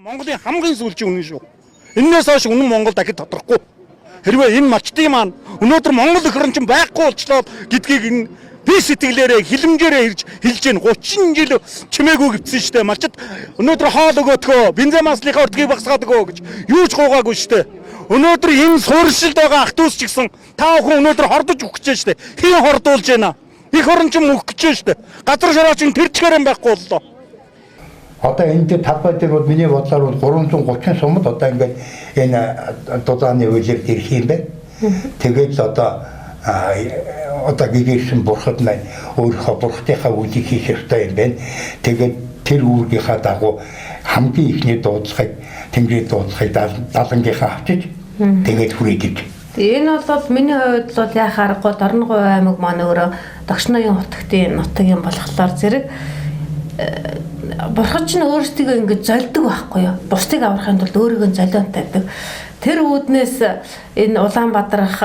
Монголын хамгийн сүүлчийн үнэн шүү. Эннээс хойш үнэн Монгол дахид тодорохгүй. Хэрвээ энэ малчтын маань өнөөдөр Монгол эх орчин байхгүй болчлоо гэдгийг би сэтгэлээрээ хилэмжээрээ хэлж гэн 30 жил чимээгүй гипсэн штэ. Малчд өнөөдөр хоол өгөөдгөө, бензин маслихаа урдгийг багсгаад өгөө гэж юу ч гуугаагүй штэ. Өнөөдөр энэ суурьшилд байгаа ах トゥ ус ч гэсэн та бүхэн өнөөдөр хордож өгч гэж штэ. Хин хордуулж байна. Эх орончин өгч гэж штэ. Газар шараач тэр чигээр юм байхгүй боллоо. Одоо энэ дээр талбай дээр бол миний бодлоор 330 сумд одоо ингээд энэ дулааны үйлээр ирэх юм байна. Тэгээд одоо гэгэрсэн бурхад маань өөрийнхөө бурхтынхаа үйлийг хийх ёстой юм байна. Тэгээд тэр үүргийнхаа дагуу хамгийн ихний дуудлагыг Тэнгэрийн дуудлагыг далангийнхаа авчиж тэгээд хүрээдэг. Энэ бол миний хувьд бол яхаа аргагүй Дорногов аймаг маань өөрөө Догшноён нутгийн нутаг юм болохоор зэрэг бурхад ч өөрсдөө ингэж золдог байхгүй юу? Бусдыг аврахын тулд өөрийгөө золион тавьдаг. Тэр үүднээс энэ Улаанбаатарх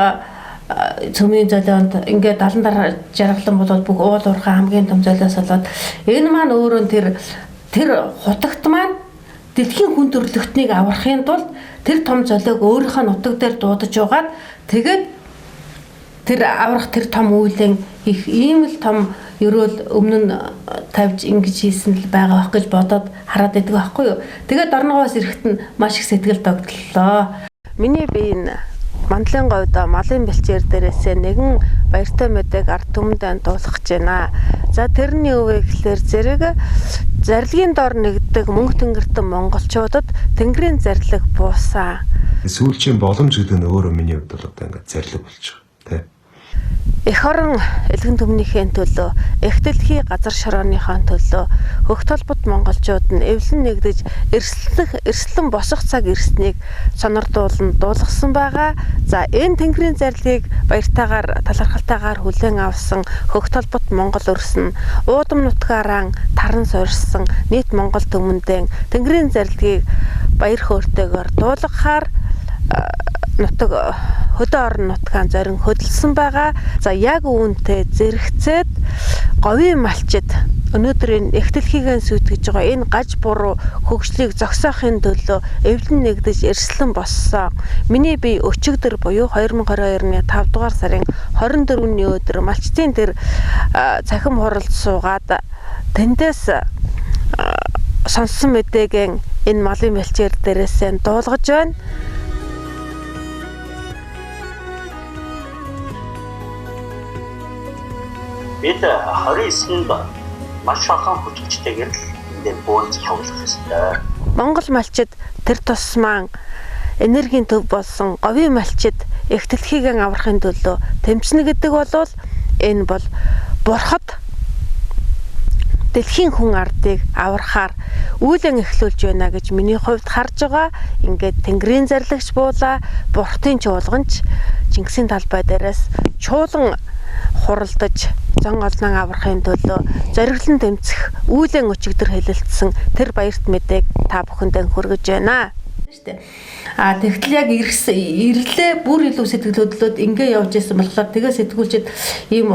цөмийн золионд ингээд 70 дараа жаргалан болоод бүх уул уурхай хамгийн том золиос болоод энэ маань өөрөө тэр хутагт маань дэлхийн хүн төрөлхтнийг аврахын тулд тэр том золиог өөрийнхөө нутаг дээр дуудаж угаад тэгээд тэр аврах тэр том үйлэн их ийм л том ерөөл өмнө нь тавьж ингэж хийсэн л байгаа байх гэж бодоод хараад байдаг байхгүй юу. Тэгээд Дорноговоос ирэхэд нь маш их сэтгэл догтлоо. Миний би энэ мандлын говьд малын бэлчээр дээрээсээ нэгэн баяртай мэдээг ард түмэнд дуулгах гэж байна. За тэрний үе гэхлээр зэрэг зарилгын дор нэгдэг мөнх тэнгэртэн монголчуудад тэнгэрийн зарлиг буусан. Сүүлчийн боломж гэдэг нь өөрөө миний хувьд бол одоо ингээд зарлиг болчих. Тэ. Эх орон элхэн түмнийхээ төлөө, эх дэлхийн газар шорооныхаа төлөө хөх толбот монголчууд нь эвлэн нэгдэж эрслэн босох цаг ирснийг дуулгасан байгаа. За энэ тэнгэрийн зарлигийг баяртайгаар талархалтайгаар хүлээн авсан хөх толбот монгол өрс нь уудам нутгаараа таран суурьсан нийт монгол түмэндээ тэнгэрийн зарлигийг баяр хөөртэйгээр дуулгахаар нутаг хөдөө орон нутгаан зорин хөдөлсөн байгаа. За яг үүнтэй зэрэгцээд говийн малчид өнөөдөр энэ эх дэлхийгэн сүйтгэж байгаа энэ гаж буруу хөгжлийг зогсоохын төлөө эвлэн нэгдэж эрслэн боссон. Миний бие өчигдөр буюу 2022 оны 5 дугаар сарын 24-ний өдөр малчдын тэр цахим хуралд суугаад тэндээс сонсон мэдээгийн энэ малын бэлчээр дээрээс дуулгаж байна. Бид 29-нд маш олон хүчтэйгээр л энэ бөөнж явуулах ёстой. Монгол малчид тэр тусмаа энергийн төв болсон говийн малчид эх дэлхийгэн аврахын төлөө тэмцэнэ гэдэг бол энэ бол бурхад дэлхийн хүн ардыг аврахаар үйлэн эхлүүлж байна гэж миний хувьд харж байгаа. Ингээд тэнгэрийн зарлагч буулаа, бурхтын чуулганч Чингисийн талбай дээрээс чуулган хуралдаж зон олноо аврахын төлөө зориглон тэмцэх үйлэн өчигдөр хэлэлцсэн тэр баярт мэдээг та бүхэндээ хүргэж байна. Тэгтэл яг ирлээ бүр илүү сэтгэлөдлөд ингээ явж исэн болохоор тэгээ сэтгүүлчид ийм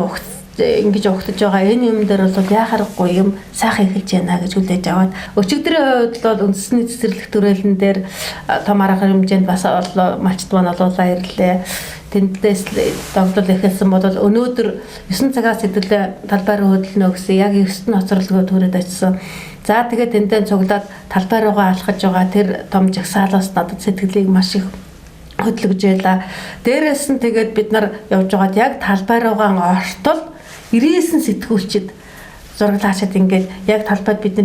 ингэж ухтаж байгаа энэ юм дээр бол яхахгүй юм сайхан эхэлж байна гэж хүлээж аваад өчигдрийн хувьд бол үндэсний цэцэрлэг төрөлн дээр том арга хэмжээнд бас малчд маань олуулаа ирлээ. Тэндээс догтлол эхэлсэн бол өнөөдөр 9 цагаас сэдвлээ талбай руу хөдөлнө гэсэн яг 9 ноцорлогоо төрөд очсон. За тэгээд тэндээ цуглаад талбай руугаа алхаж байгаа тэр том жагсаалаас надад сэтгэлийг маш их хөдөлгөж байлаа. Дээрээс нь тэгээд бид нар явж байгаад яг талбай руугаа ортол 99 сэтгүүлчид зураглаачаад ингээд яг талбайд бид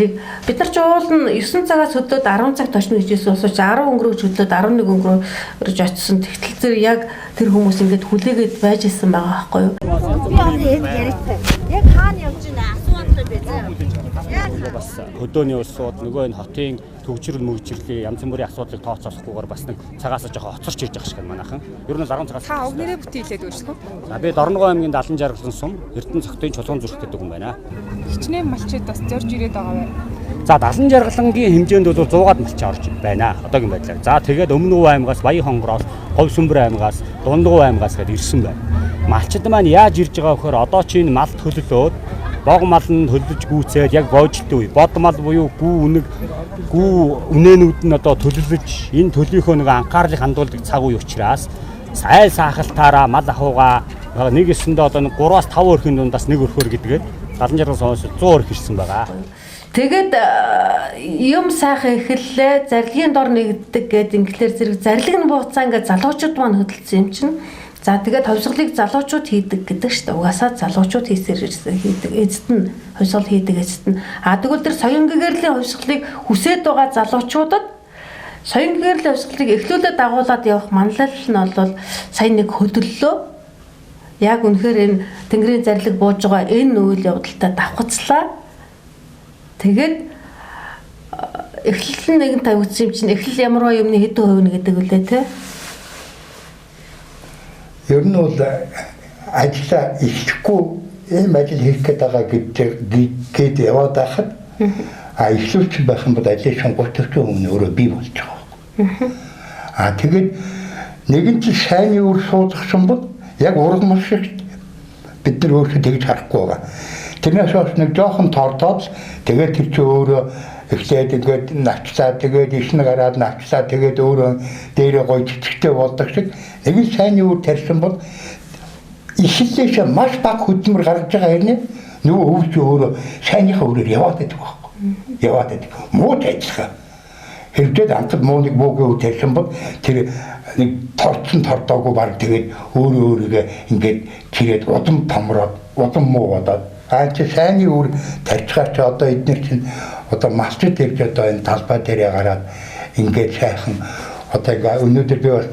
нар ч уулна 9 цагаас хөдлөөд 10 цаг точно хийжсэн усууч 10 өнгөрөөж хөдлөөд 11 өнгөрөөж очсон. Тэгтэл зэрэг яг тэр хүмүүс ингээд хүлээгээд байж исэн байгаа байхгүй юу? Яг хаана явж байна? Асууад байсан. Бас хөдөөний улсууд нөгөө энэ хотын төгжрөл мөгжрлийн янз бүрийн асуудлыг тооцоолохгүйгээр бас нэг цагаас жоохон хоцорч ирж байгаа шиг байна манайхан. Ер нь 10 цагаас. Та уг нэрээ бүтээлээд өгсөн үү? За би Дорногов аймгийн 70 жаргалан сум Эрдэнэ цогтын чулуун зүрх гэдэг юм байна. Хичнээн малчид бас зорж ирээд байгаа бай. За 70 жаргалангийн хэмжээнд бол 100-аад малч орж байна. Одоогийн байдлаар. За тэгээд Өмнөв аймгаас, Баян хонгороос, Говь Сүмбэр аймгаас, Дундгов аймгаас гээд ирсэн байна. Малчид маань яаж ирж байгаа вөхөр одоо чинь мал төлөлөөд бог мал нь төлөж гүйцээд яг боожлт үе бод мал буюу гүү үнэг гүү үнэнүүд нь одоо төлөвлөж энэ төлөвийнхөө нэг анхаарлыг хандуулдаг цаг үе учраас айл сахалтаараа мал ахуйгаа нэг өсөндөө одоо 3-5 өрхийн дундаас нэг өрхөөр гэдгээд 70-60 соос 100 өрх ирсэн байгаа. Тэгээд юм сайхан эхэллээ, зарлагын дор нэгддэг гэдэг ингээр зэрэг зарлиг нь бууцаа ингээд залуучууд маань хөдөлсөн юм чинь. За тэгээд хувьсгалыг залуучууд хийдэг гэдэг шүү дээ. Угаасаа залуучууд хийдэг. Эцэст нь хувьсгал хийдэг эцэст нь. Тэгвэл тэр соён гэгэрлийн хувьсгалыг хүсээд байгаа залуучуудад соён гэгэрлийн хувьсгалыг эхлүүлээд дагуулад явах манлал нь бол сая нэг хөдөллөө. Яг үнэхээр энэ тэнгэрийн зарлиг бууж байгаа энэ үйл явдалтай давхацлаа. Тэгээд эхлэл нь нэгэн тавигдсан юм чинь эхлэл ямарваа юмны хэдэн хувь нь гэдэг үлээ те. Ер нь бол ажиллаа ихлэхгүй ийм ажил хийх гээд байгаа гэд яваад байхад эхлүүлч байх юм бол ажил шонгоч төрсөн өмнө өөрөө бий болж байгаа. Тэгээд нэгэн чинь сайнны үр суулгасан бол яг ургамал шиг бид нар өөрсдөө тэгж харахгүй байгаа. Тэрнээс бас нэг жоохон тордоод тэгээд тэр чинь өөрөө эхлээд ингээд навчлаа тэгээд ишнэ гараад навчлаа тэгээд өөрөө дээрээ гоё чичгтэй болдог шиг нэг сайнны үр тарьсан бол ихлээш маш бага хөдөлмөр гаргаж байгаа хэрнээ нөгөө өвч өөрөө сайнныхаа үрээр яваад байдаг байхгүй. Яваад байдаг. Муу ажиллах. Хэрвээ амтд мууныг муугийн үр тарьсан бол тэр нэг тордоогүй баг тэгээд өөрийгөө ингээд чирээд удам томроод удам муу болоод чи сайнны үр тарьчихаар чи одоо эдгээр чинь одоо масчд тавьж одоо энэ талбай дээрээ гараад ингээд сайхан одоо ингээ өнөөдөр би бас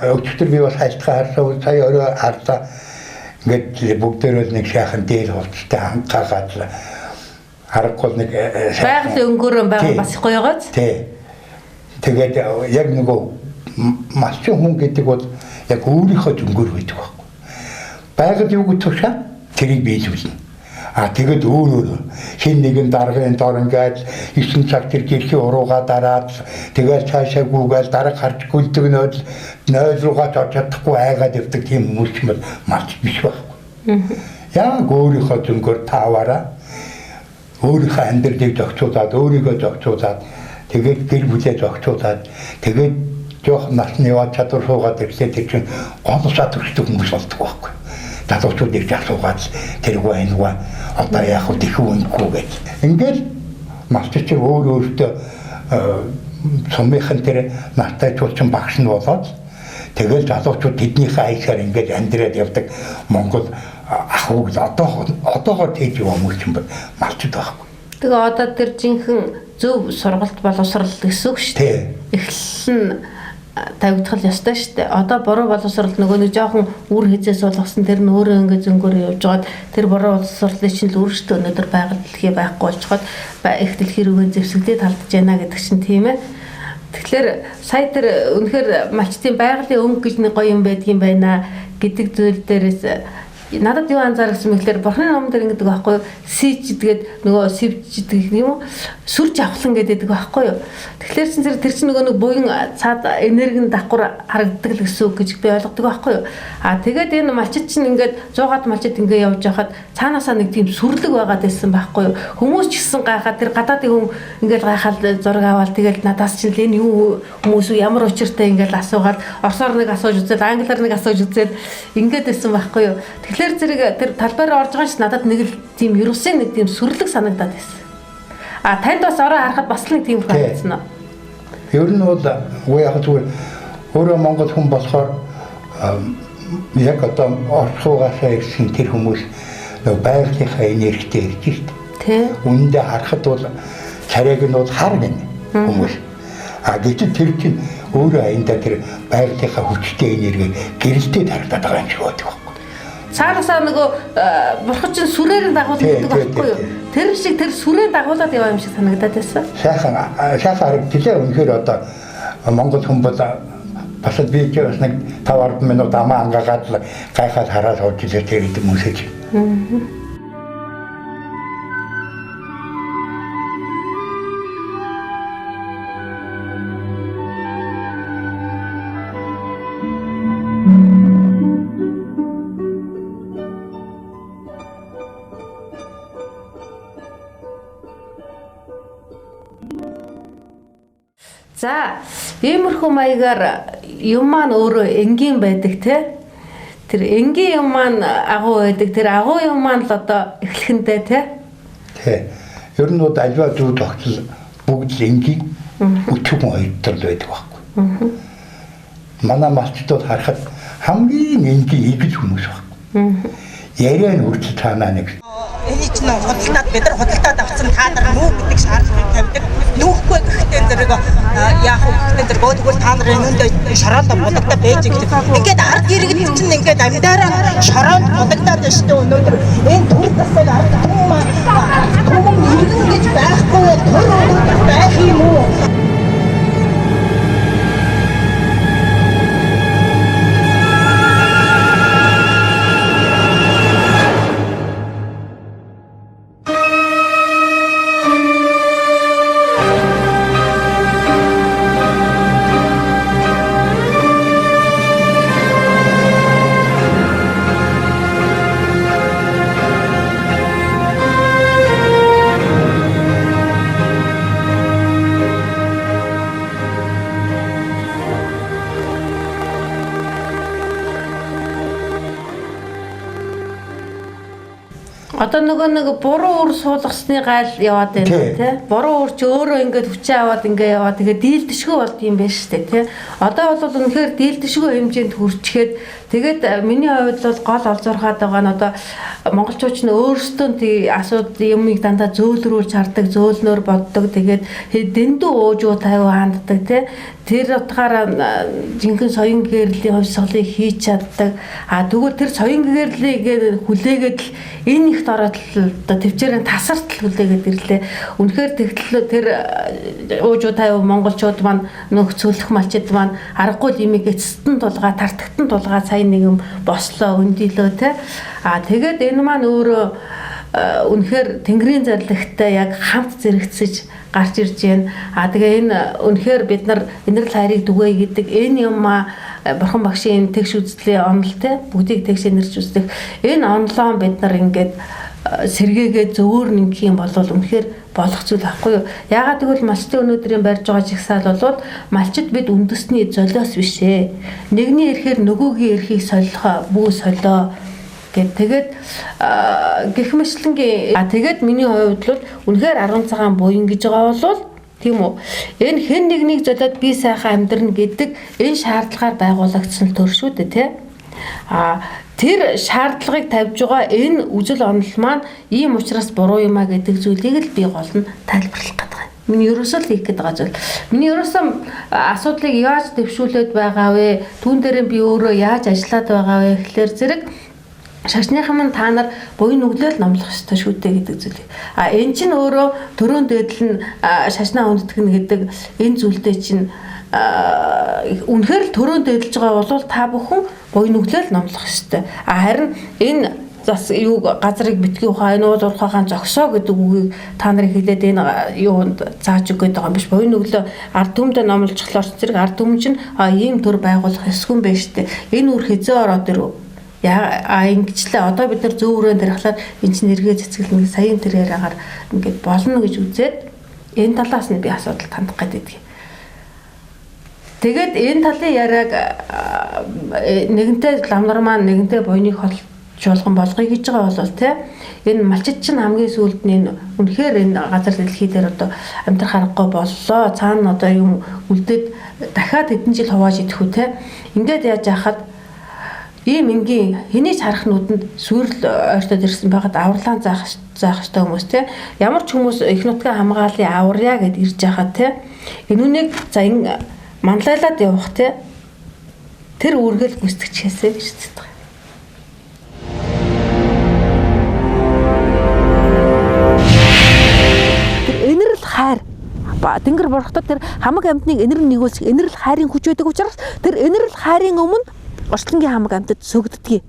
өчигдөр би бас хайцгаа харсан сая орой харлаа ингээд бүгдээрээ нэг сайхан дээр хувцастай хангаагаад харахгүй нэг байгалийн өнгөөрөө байгаа бас их гоё гоц. Тий. Тэгээд яг нөгөө масчин хүн гэдэг бол яг өөрийнхөө өнгөөр байдаг байхгүй. Байгаль юу гэж тушаа тэрийг биелүүлнэ. Тэгээд өөрөө хин нэгэн даргын дор ингээд 9 цаг тэр гэрхи уруугаа дараад тэгээд цаашаа гүгээл дараг харж гүйлдэг нойл руугаа ч чадахгүй айгаад явдаг тийм хүмүүс ч малч биш байхгүй. Яг өөрийнхөө зөнгөөр тааваараа өөрийнхөө амьдралыг зохицуулаад өөрийгөө зохицуулаад тэгээд гэр бүлээ зохицуулаад тэгээд жоох насны яваад чадвар суугаад ирэхлээр тэр чинь гол чадвартай хүмүүс болдог байхгүй. Залуучууд ирж асуугаад тэргүй այնгүй одоо яг хөө их үнэгүй гэж. Ингээд малчч өөртөө сумынхан тэр настайчуулчин багш нь болоод тэгэл залуучууд тэднийхээ аясаар ингээд амьдраад явдаг Монгол ахуйг одоогоор тийж юм юм бол малчд байхгүй. Тэгээ одоо тэр жинхэнэ зөв сургалт боловсрал гэсэн үг шүү дээ. Эхлэл нь тавигдах ёстой шүү дээ. Одоо буруу боловсрал нөгөө нэг жоохон үр хязээс болгосон тэр нь өөрөө ингээд зөнгөөр явж байгаад тэр буруу боловсролын чинь л өөрөөсөө өнөөдөр байгаль дэлхий байхгүй болчиход их дэлхий рүүгээ зэвсэгдээд талдж байна гэдэг чинь тийм ээ. Тэгэхээр сая тэр үнэхээр малчтын байгалийн өнгө гэж нэг гоё юм байдгийн байна гэдэг зүйл дээрээс надад юу анзаарсан мэхлээр бурхны ном дээр ингэдэг байхгүй юу? Сийж гэдэг нөгөө сивждэг юм уу? Сүрж авахлан гэдэг байхгүй юу? Тэгэхээр чин тэр чин нөгөө нэг буян цаад энергийн давхар харагддаг л гэсэн үг гэж би ойлгодог байхгүй юу? Тэгээд энэ малчид чин ингээд 100-аад малчид ингээд явж байхад цаанаасаа нэг тийм сүрлэг байгаад байсан байхгүй юу? Хүмүүс ч гэсэн гайхаад тэр гадаадын хүн ингээд гайхаад зураг аваад тэгээд надаас чин л энэ юу хүмүүс ямар учиртай ингээд асуугаад орсоор нэг асууж үзээд англиар нэг асууж үзээд ингээд байсан байхгүй юу? Тэгэхээр зэрэг тэр талбайраа орж байгаа ш надад нэг л тийм юусын нэг тийм сүрлэг санагдаад байсан. Танд бас ороо харахад бас нэг тийм харагдсан уу? Ер нь бол яг зүгээр өөрөө Монгол хүн болохоор яг одоо орчуугаасаа ирсэн тэр хүмүүс байгалийнхаа энергитэй ирж шít. Тэ. Үүндээ харахад бол царайг нь бол хар гэнэ хүмүүс. Гэтэл тэр чинь өөрөө аяндаа тэр байгалийнхаа хүчтэй энерги гэрэлтэй харагдаад байгаа юм шиг байдаг. Цаанаасаа нөгөө бурхан чинь сүрээр дагуулдаг байхгүй юу? Тэр шиг тэр сүрээр дагуулад яваа юм шиг санагдаад байсан. Сайхан харагдчихлаа. Үнэхээр одоо Монгол хүн бол бас би ч бас нэг 5-10 минут амаа ангаагаад гайхаад хараад сууж илээ тэр хүмүүсэж. За, иймэрхүү маягаар юм маань өөрөө энгийн байдаг те. Тэр энгийн юм маань агуу байдаг. Тэр агуу юм маань л одоо эхлэхэндээ те. Тэ. Ер нь альва зүйл тогтол бүгд л энгийн өчгөн хоёртол байдаг байхгүй. Манай малчдууд харахад хамгийн энгийн игэл хүмүүс байхгүй. Яриа нь үргэлж таанаа нэг. Энийг ч нэг худалдаад бид нар худалдаад авсан та нар муу гэдэг шаардлагыг тавьдаг. Нүүхгүй гэхдээ зэрэг яах вэ гэхдээ зэрэг өөдгөл та нарын өнөндөө шороолоо будагдаа байж гэх. Ингээд ард иргэд чинь ингээд амьдараа шороол будагдаад байна шүү дээ өнөөдөр. Энэ түр тасаг ард түмэн иргэн гэж байхгүй түр байх юм уу? Одоо нэг буруу үр суулгасны гайл яваад байна тий. Буруу үр ч өөрөө ингээд хүчээ аваад ингээд яваа. Тэгээ дийлдэшгүй болд юм байна шүү дээ тий. Одоо бол үнэхээр дийлдэшгүй хэмжээнд хүрчихэд тэгээд миний хувьд бол гол олзуурхаад байгаа нь одоо монголчууд нь өөрсдөө тий асуудал юмыг дандаа зөөлрүүлж хардаг, зөөлнөр боддог. Тэгээд дэндүү уужуу тавиу ханддаг тий. Тэр утгаараа жинхэнэ соён гэрлийн хувьсгалыг хийж чаддаг. Тэгвэл тэр соён гэрлийг хүлээгээд л энэ ихт ороод л оо төвчээрэн тасарт л хүлээгээд ирлээ. Үнэхээр тэгтэл тэр уужуу тавиу монголчууд маань нөх цөлөх малчид маань аргагүй имийг эцэстэн тулгаа, тартагтан тулгаа сайн нэг юм бослоо, өндөлөө те. Тэгээд энэ маань өөрөө үнэхээр Тэнгэрийн зарлагтай яг хамт зэрэгцэж гарч ирж байна. Тэгээ энэ үнэхээр бид нар инэрл хайрыг дүгэй гэдэг энэ юм бурхан багшийн тэгш үзлийн онол те бүгдийг тэгш нэрч үздэг. Энэ онлоо бид нар ингээд сэргээгээ зөвөр нэг юм бол үнэхээр болох зүйл байхгүй юу? Яагаад гэвэл малчдын өнөөдрийн барьж байгаа жигсаал бол малчид бид үндэсний золиос биш ээ. Нэгний ирэхээр нөгөөгийн эрхийг солихоо бүү солио тэгээд гэх мэтлэнгийн тэгээд миний хувьд бол үнэхээр 10 цагаан буян гэж байгаа бол тийм үү энэ хэн нэгнийг золиод би сайхан амьдрна гэдэг энэ шаардлагаар байгуулагдсан төр шүү дээ тий тэр шаардлагыг тавьж байгаа энэ үжил онол маань ийм учраас буруу юм а гэдэг зүйлийг л би гол нь тайлбарлах гэдэг. Миний ерөөсөө л хийх гэдэг байгаа зүйл. Миний ерөөсөө асуудлыг яаж дэвшүүлээд байгаа вэ? Түүн дээр би өөрөө яаж ажиллаад байгаа вэ гэхлээр зэрэг шашныхан маань та нар буян нүглэл номлох ёстой шүү дээ гэдэг зүйлийг. Энэ чинь өөрөө төрөөнд дэдэл нь шашнаа хүндэтгэн гэдэг энэ зүйлдээ чинь үнэхээр л төрөөнд дэдэлж байгаа бол та бүхэн буян нүглэл номлох ёстой. Харин энэ зас юу газрыг битгий ухаа энэ уул урхагаан зогсоо гэдэг үгийг та нарыг хэлээд энэ юунд зааж өгөх гэдэг юм биш. Буян нүглөө ард түмэд номлочихлоор зэрэг ард түмэн чинь ийм төр байгуулах ёсгүй юм байна шүү дээ. Энэ үр хязгаар ороод ирв. Ингэчлээ одоо бид нар зөв өрөөнд тарихлаар энэ чинь эргээ цэцгэлнэ саяын тэр яриагаар ингээд болно гэж үзээд энэ талаас нь би асуудал хандах гэдэг. Тэгээд энэ талын яриаг нэгэнтээ ламнар маань нэгэнтээ буйныг холжуулган болгоё гэж байгаа бол тий энэ малчид чинь хамгийн сүүлд нь үнэхээр энэ газар дэлхий дээр одоо амьдрах аргагүй боллоо цаана одоо юм үлдээд дахиад хэдэн жил хувааж идэх үү тий ингээд яаж яхад ийм энгийн хэнийг харах нүдэнд сүрэл ойртоод ирсэн байгаад авралаан заах ёстой хүмүүс те ямар ч хүмүүс их нутгийн хамгааллын аварья гэд ирж байхад те энүүнийг за энэ манлайлаад явах те тэр үргэл гүйцэтгэжээсэй гэж хэлдэг. Тэр энэрл хайр тэнгэр бурхтад тэр хамаг амьтныг энэрл нэгүүлсэх энэрл хайрын хүч байдаг учраас тэр энэрл хайрын өмнө Орчлонгийн хамаг амьтад сөгддөг.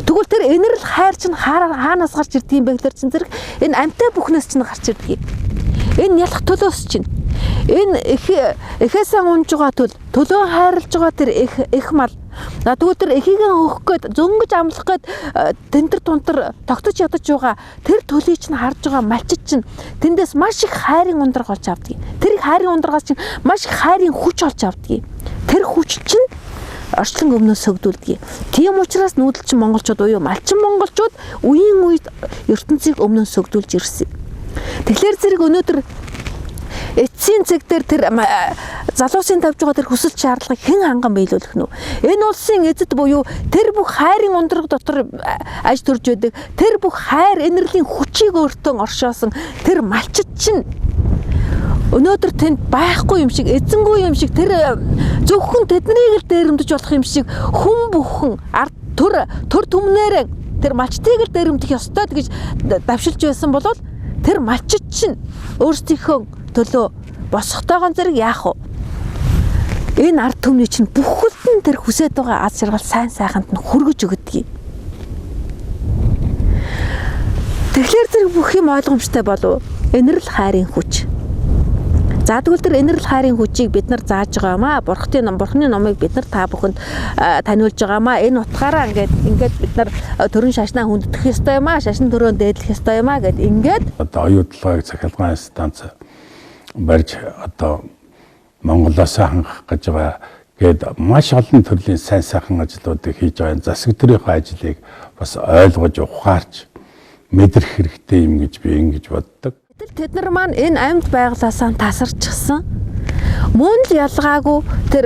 Тэгвэл тэр энэрл хайр чинь хаанаас гарч ирдэг юм бэ гэхээр чинь зэрэг энэ амьтаа бүхнээс чинь гарч ирдэг. Энэ ялах төлөөс чинь энэ эхээсээ унж байгаа төлөө хайрлж байгаа тэр их мал За тэгвэл тэр эхийгэн өөх гээд зөнгөж амлах гээд тентэр тунтар тогтож ядаж байгаа тэр төлөйч нь харж байгаа малчид чинь тэндээс маш их хайрын ундраг олж авдаг. Тэр их хайрын ундрагаас чинь маш их хайрын хүч олж авдаг. Тэр хүч чинь орчлон өмнөөс сөгдүүлдэг. Тийм учраас нүүдэлчин монголчууд буюу малчин монголчууд үеийн үед ертөнцийг өмнөөс сөгдүүлж ирсэн. Тэгэхээр зэрэг өнөөдөр эцсийн цаг дээр тэр залуусын тавьж байгаа тэр хүсэл шаардлагыг хэн ханган биелүүлэх нь вэ? Энэ улсын эзэд буюу тэр бүх хайрын ундраг дотор аж төрж байдаг. Тэр бүх хайр энерлийн хүчийг өөртөө оршоосон тэр малчид чинь өнөөдөр тэнд байхгүй юм шиг, эзэнгүй юм шиг, тэр зөвхөн тэднийг л дээрэмдэж болох юм шиг хүн бүхэн ард төр түмнэрээ тэр малчтыг л дээрэмдэх ёстой гэж давшилж байсан бол тэр малчид чинь өөрсдийнхөө төлөө босхотойгоо зэрэг яах вэ? Энэ ард түмний чинь бүхэлд нь тэр хүсэж байгаа аз жаргал сайн сайханд нь хүргэж өгдөг. Тэгэхээр зэрэг бүх юм ойлгомжтой болов. Энэрл хайрын хүч. За тэгвэл тэр энэрл хайрын хүчийг бид нар зааж байгаа юм аа. Бурхны номыг бид нар та бүхэнд таниулж байгаа юм аа. Энэ утгаараа ингээд бид нар төрөн шашнаа хүндэтгэх ёстой юм аа. Шашин төрөө дээдлэх ёстой юм аа гэд ингээд одоо оюутлагыг цахилгаан станц барьж одоо Монголоос хангах гэж байгаа гээд маш олон төрлийн сайн сайхан ажлуудыг хийж байгаа. Засаг төрийнхөө ажлыг бас ойлгож ухаарч мэдрэх хэрэгтэй юм гэж би ингэж боддог. Тэд нар маань энэ амьд байглаасаа тасарчихсан. Мөн л ялгаагүй тэр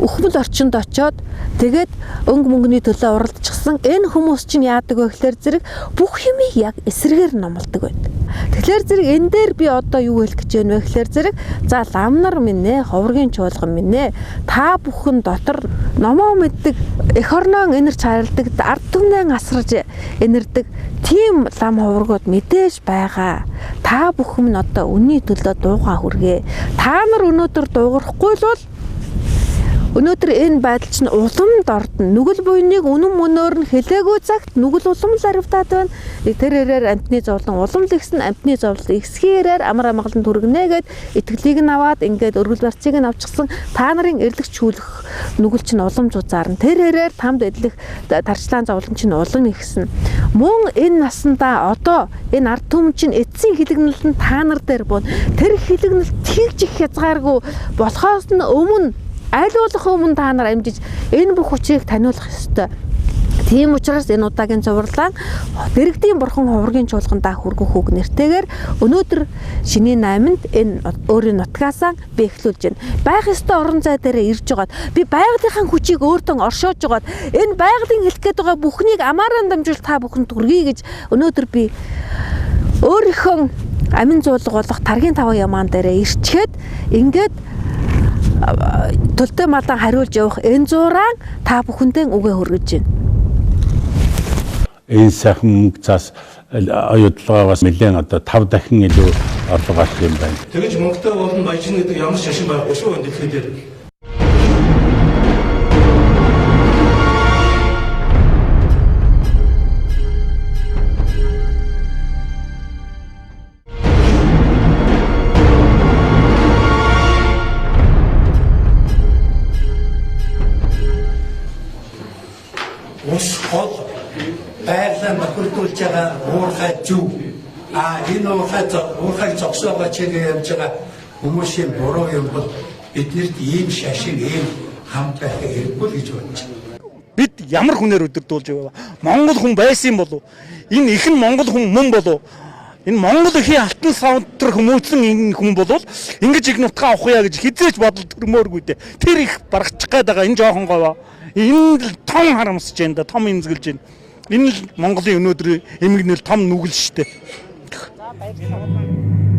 өхмөл орчинд очоод тэгээд өнгө мөнгөний төлөө уралдчихсан. Энэ хүмүүс чинь яадаг вэ гэхээр зэрэг бүх юмыг яг эсрэгээр номлодог байдаг. Тэгэхээр зэрэг энэ дээр би одоо юу хэлэх гэж байна вэ гэхээр зэрэг за лам нар минь ээ, ховргийн чуулган минь ээ, та бүхэн дотор номоо мэддэг, эх орноон энэрч харилдаг, ард түмнээ асарж энэрдэг тийм лам ховргууд мэдээж байгаа. Та бүхэн нь одоо үнний төлөө дуугаа хүргээ. Та нар өнөөдөр дуугарахгүй л бол өнөөдөр энэ байдал чинь уламд ордно. Нүгэл буйныг үнэн мөнөөр нь хэлээгүй цагт нүгэл улам л аривтаад байна. Тэр хэрээр амтны зовлон улам л ихсэн, амтны зовлон ихсхээрээр амар амгалан түргэнэ гэд итгэлийг нь аваад ингээд өргөл барцыг нь авчихсан. Та нарын эрлэг чүүлэх нүгэл чинь улам зузаарна. Тэр хэрээр тамд эдлэх тарчлаан зовлон чинь улам ихсэн. Мөн энэ насандаа одоо энэ ард түмэн чинь эцсийн хилэгнэлт нь та нар дээр буун. Тэр хилэгнэлт тэгж их хязгааргүй болохоос нь өмнө аль болох өмнө та нар амжиж энэ бүх хүчийг таниулах ёстой. Тийм учраас энэ удаагийн зурлаа дэрэгдийн бурхан ховргийн чуулгандаа хүргэх үг нэртэйгээр өнөөдөр шинийн 8-нд энэ өөрийн нутгаасаа би эхлүүлж байна. Байх ёстой орон зай дээрээ ирж байгаад би байгалийнхаа хүчийг өөртөө оршоож байгаад энэ байгалийн хэлэх гээд байгаа бүхнийг амаараа дамжуул та бүхэнд хүргэе гэж өнөөдөр би өөрийнхөө амин зуулга болох таргийн таван ямаан дээрээ ирчгээд ингээд төлтөө малдан хариулж явах энэ зураг та бүхэндээ үгээ хүргэж байна. Энэ сайхан мөнгө цаас оюутлагаас нэлээд одоо 5 дахин илүү орлого авах юм байна. Тэгэж мөнгөтэй болон баяжин гэдэг ямар шашин байхгүй шүү энэ дэлхий дээр. Гол байгалаа нөхөрдүүлж байгаа уурхай зүг. Энэ уурхай зогсоогоо чигээ явж байгаа хүмүүсийн буруу юм бол биднэрт ийм шашин ийм хамт байх хэрэггүй гэж бодож байна. Бид ямар хүнээр өдөрдүүлж байгаа. Монгол хүн байсан болов. Энэ их нь монгол хүн мөн болов. Энэ монгол ихийн алтан савдар хүмүүцэн энэ хүн болов ингэж их нутгаа авах яа гэж хизээч бодол төрмөөргүй дээ. Тэр их баргачих гээд байгаа энэ жоохон говаа. Энэ л том харамсаж байна да, том имзгэлж байна. Энэ л Монголын өнөөдрийн эмгэнэл том нүгэл шүү дээ. За баярлалаа.